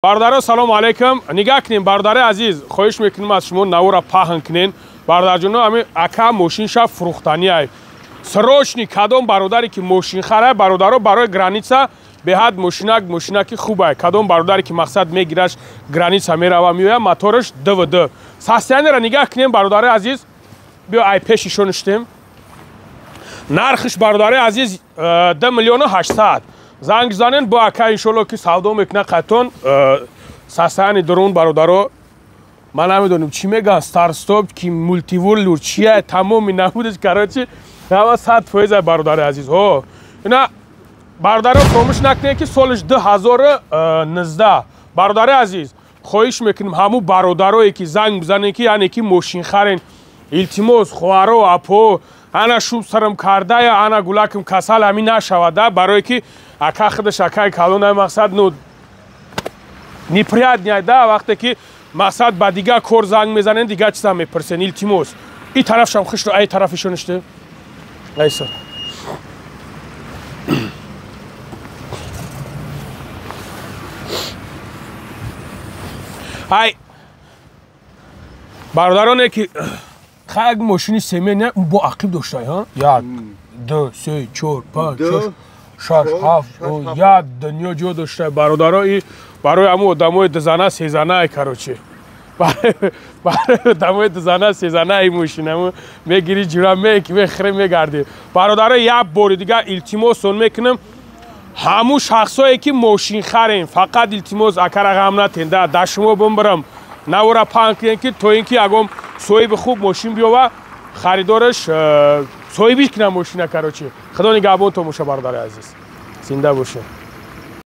Бародаро салом алейкум. Нигоҳ кунед, бародари азиз, хоҳиш мекунем аз шумо навора паҳн кунед. Бародарҷоно, ами ака мошинша фурӯхтанияй. Срочни кадом бародаре ки мошин харай, бародаро барои граница беҳад мошинаки хубай. Кадом бародаре ки мақсад мегираш граница мерава меоя, мотораш ДВД. Состояниеро нигоҳ кунем, бародари азиз. Биё ай пешишо ништем. Нархиш бародари азиз 2 миллион 800. Занг занен бо ака иншолло ки савдо мекуна қайтон состояние дурун бародаро. Ман намедоним чӣ мегӯянд старстоп ки мультивол чия тамоми намудаш короче ҳама 100% бародари азиз. Ҳо ина бародаро фромӯш накунед ки солиш 2019. Бародари азиз, хоҳиш мекунем ҳамун бародарое ки занг бизанен ки яъне ки мошин харен, илтимос хоҳаро апо ана шуб сарам кардая ана гулакам касал ҳамин нашавада, барое ки ака худаш акаи калонаи мақсад ну неприятняй да, вақте ки мақсад ба дига кор занг мезанен дига чиза мепурсен. Илтимос и тарафшам хушро ай тарафишо ниште айса ай бародароне ки хаг мошини семене бо ақиб доштай ҳа 1 2 3 4 5 6 7 я дунё ҷо доштай бародаро и барои ҳамун одамои дузана сезана короче барои одамои дузана сезана и мошинаму мегири ҷура мехире мегарди. Бародаро як бори дига илтимосон мекунам ҳамун шахсое ки мошин харен фақат илтимос акара ғам натен да шумо бимбирам навора паҳн кунем ки то ин ки ягон соҳиби хуб мошин биёва харидораш соҳибиш кунам мошина короче. Худо нигаҳбон то моша бародари азиз. Зинда боше.